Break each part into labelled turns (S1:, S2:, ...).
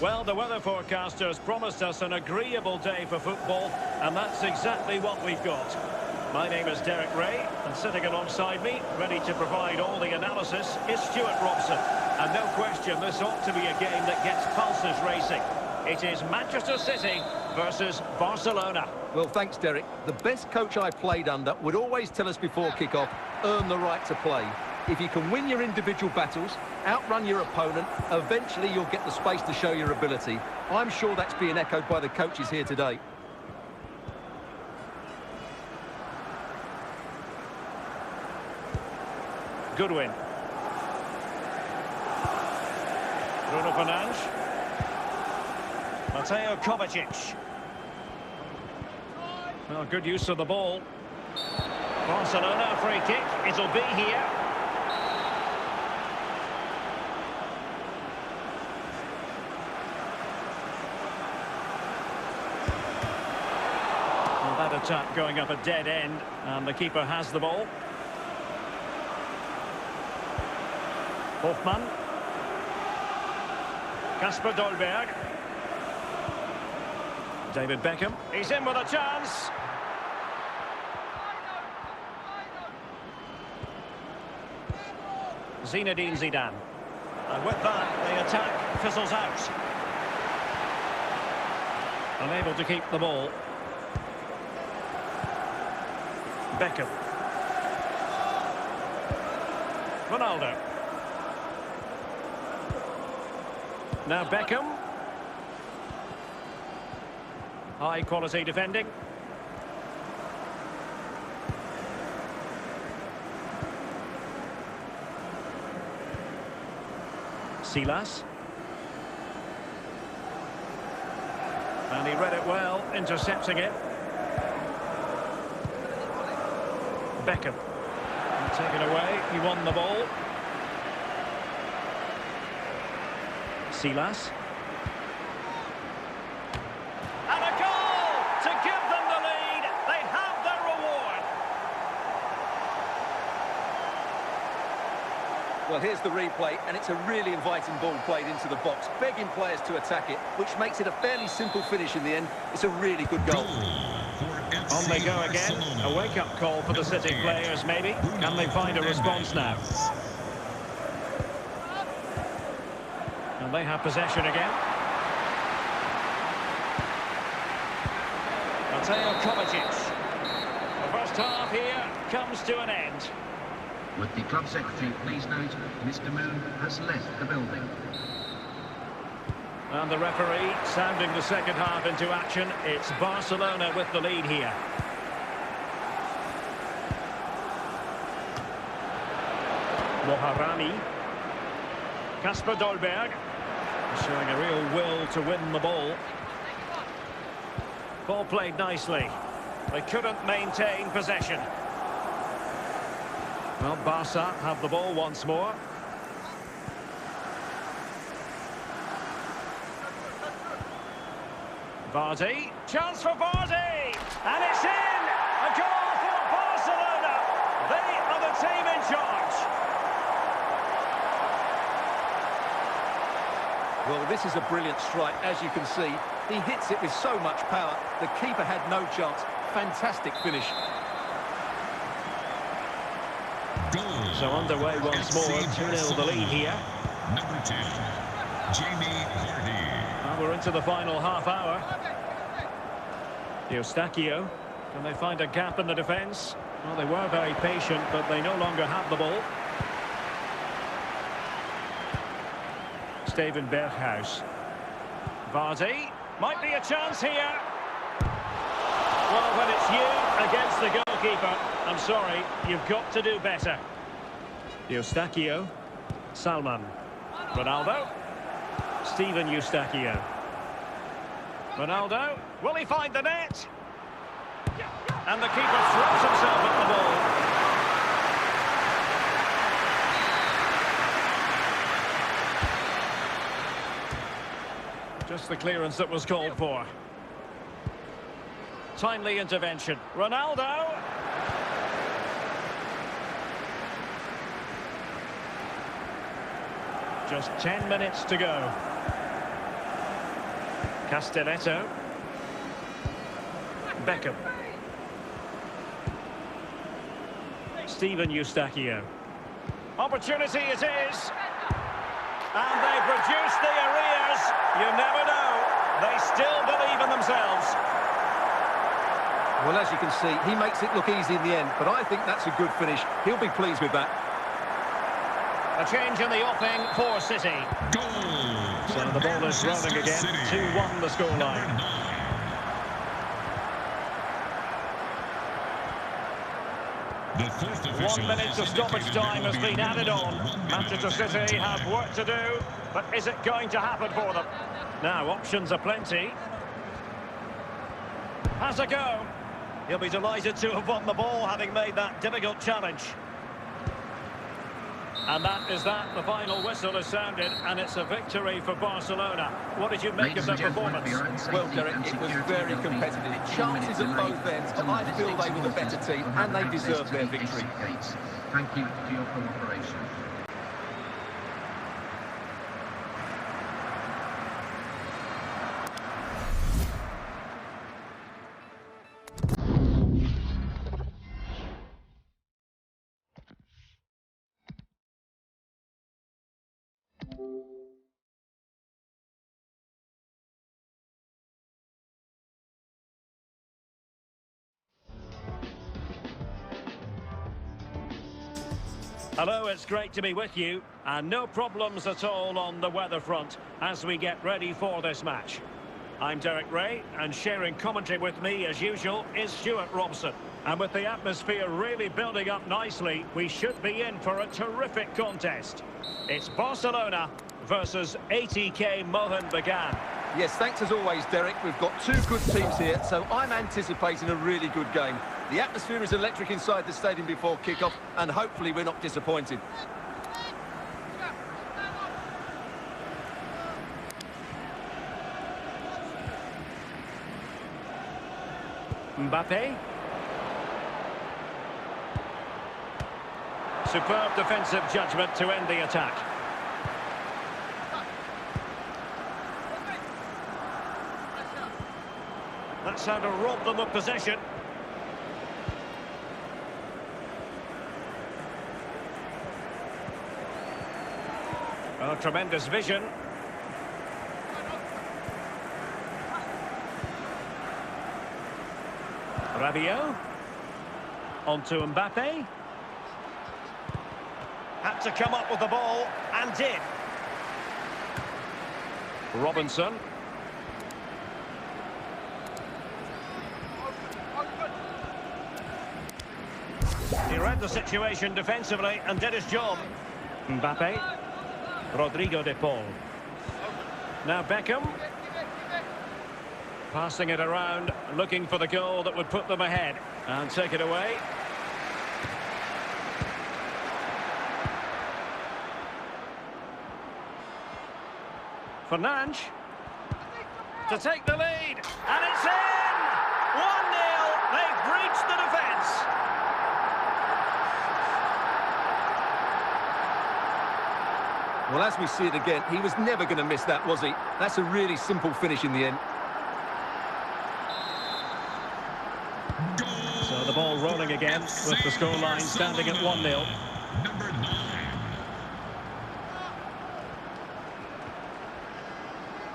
S1: Well, the weather forecasters promised us an agreeable day for football, and that's exactly what we've got. My name is Derek Ray, and sitting alongside me, ready to provide all the analysis, is Stuart Robson. And no question, this ought to be a game that gets pulses racing. It is Manchester City versus Barcelona.
S2: Well, thanks, Derek. The best coach I played under would always tell us before kick-off, earn the right to play. If you can win your individual battles, outrun your opponent, eventually you'll get the space to show your ability. I'm sure that's being echoed by the coaches here today.
S1: Goodwin. Bruno Fernandes. Mateo Kovacic. Well, good use of the ball. Barcelona free kick. It'll be here. Well, that attack going up a dead end, and the keeper has the ball. Hofmann. Kasper Dolberg. David Beckham. He's in with a chance. Zinedine Zidane. And with that, the attack fizzles out. Unable to keep the ball. Beckham. Ronaldo. Now Beckham. High quality defending. Silas. And he read it well, intercepting it. Beckham. Taken away, he won the ball. Silas. And a goal to give them the lead. They have their reward.
S2: Well, here's the replay, and it's a really inviting ball played into the box, begging players to attack it, which makes it a fairly simple finish in the end. It's a really good goal.
S1: On they go again. A wake-up call for the City players, maybe. Can they find a response now? And they have possession again. Mateo Kovacic. The first half here comes to an end.
S3: Would the club secretary please note Mr. Moon has left the building.
S1: And the referee sounding the second half into action. It's Barcelona with the lead here. Moharani. Kasper Dolberg. Showing a real will to win the ball. Ball played nicely. They couldn't maintain possession. Well, Barca have the ball once more. Vardy. Chance for Vardy! And it's in! A goal for Barcelona! They are the team in charge.
S2: Well, this is a brilliant strike, as you can see. He hits it with so much power. The keeper had no chance. Fantastic finish.
S1: So underway once more, 2-0 the lead here.
S4: Number 10, Jamie Vardy.
S1: Well, we're into the final half hour. Eustachio. Can they find a gap in the defence? Well, they were very patient, but they no longer have the ball. Steven Berghuis. Vardy. Might be a chance here. Well, when it's you against the goalkeeper, I'm sorry, you've got to do better. Eustachio. Salman. Ronaldo. Steven Eustachio. Ronaldo. Will he find the net? And the keeper throws himself at the ball. Just the clearance that was called for. Timely intervention. Ronaldo. Just 10 minutes to go. Castelletto. Beckham. Steven Eustachio. Opportunity it is. And they produce the arrears. You never know. They still believe in themselves.
S2: Well, as you can see, he makes it look easy in the end, but I think that's a good finish. He'll be pleased with that.
S1: A change in the offing for City.
S4: Goal.
S1: So the ball is rolling again. 2-1 the scoreline.
S4: The fourth official
S1: 1 minute of stoppage time has been added on. Manchester City have work to do, but is it going to happen for them? Now, options are plenty. Has a go. He'll be delighted to have won the ball, having made that difficult challenge. And that is that. The final whistle is sounded, and it's a victory for Barcelona. What did you make of their performance?
S2: Well, Derek, it was very competitive. Chances at both ends, but I feel they were the better team, and they deserved their victory.
S3: Thank you for your cooperation.
S1: Hello, it's great to be with you, and no problems at all on the weather front as we get ready for this match. I'm Derek Ray, and sharing commentary with me, as usual, is Stuart Robson. And with the atmosphere really building up nicely, we should be in for a terrific contest. It's Barcelona versus ATK Mohun Bagan.
S2: Yes, thanks as always, Derek. We've got two good teams here, so I'm anticipating a really good game. The atmosphere is electric inside the stadium before kick-off, and hopefully we're not disappointed.
S1: Mbappe. Superb defensive judgment to end the attack. That's how to rob them of possession. Oh, tremendous vision. Rabiot. On to Mbappe. Had to come up with the ball, and did. Robinson. He read the situation defensively and did his job. Mbappe. Rodrigo de Paul. Now Beckham. Passing it around, looking for the goal that would put them ahead. And take it away. Fernandes. To take the lead. And it's in! 1-0. They've breached the defence.
S2: Well, as we see it again, he was never going to miss that, was he? That's a really simple finish in the end.
S1: So the ball rolling again with the scoreline standing at 1-0.
S4: Number 9.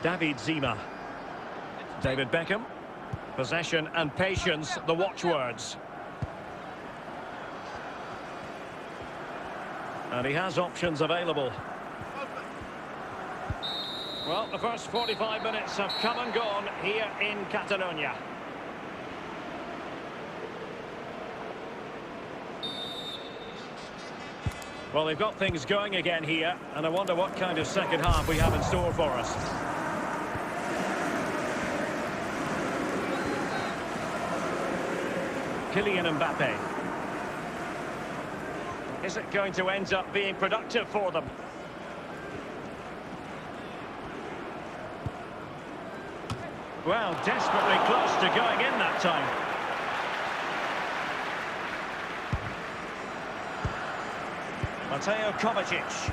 S1: David Zima. David Beckham. Possession and patience, the watchwords. And he has options available. Well, the first 45 minutes have come and gone here in Catalonia. Well, they've got things going again here, and I wonder what kind of second half we have in store for us. Kylian Mbappe. Is it going to end up being productive for them? Well, desperately close to going in that time. Mateo Kovacic.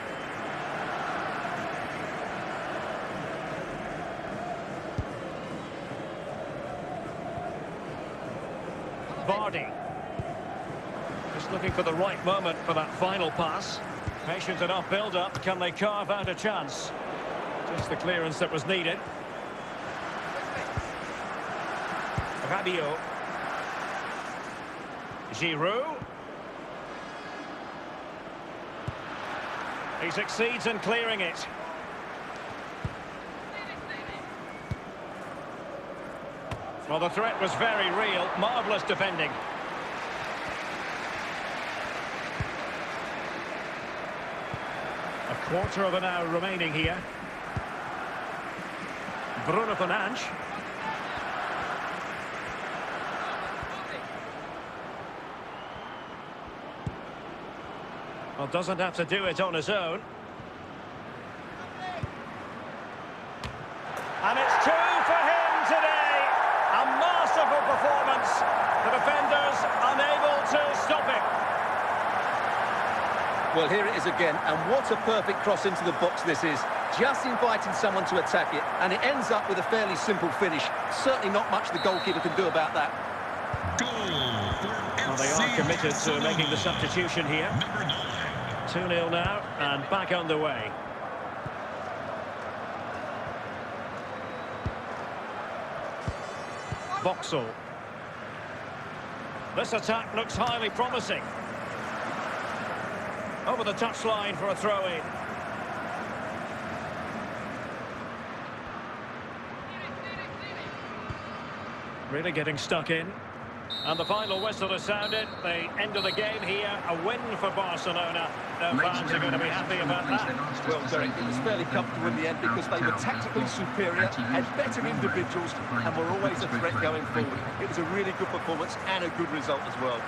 S1: Vardy. Just looking for the right moment for that final pass. Patient enough build-up. Can they carve out a chance? Just the clearance that was needed. Rabiot. Giroud. He succeeds in clearing it. Well, the threat was very real. Marvellous defending. A quarter of an hour remaining here. Bruno Fernandes. Well, doesn't have to do it on his own. And it's 2 for him today. A masterful performance. The defenders unable to stop him.
S2: Well, here it is again, and what a perfect cross into the box this is. Just inviting someone to attack it, and it ends up with a fairly simple finish. Certainly not much the goalkeeper can do about that.
S4: Goal for
S1: Well, they are committed to making the substitution here.
S4: Number 9.
S1: 2-0 now, and back underway. Vauxhall. This attack looks highly promising. Over the touchline for a throw-in. Really getting stuck in. And the final whistle has sounded. The end of the game here. A win for Barcelona. Their fans are going to be happy about that.
S2: Well, Derek, it was fairly comfortable in the end because they were tactically superior, had better individuals, and were always a threat going forward. It was a really good performance and a good result as well.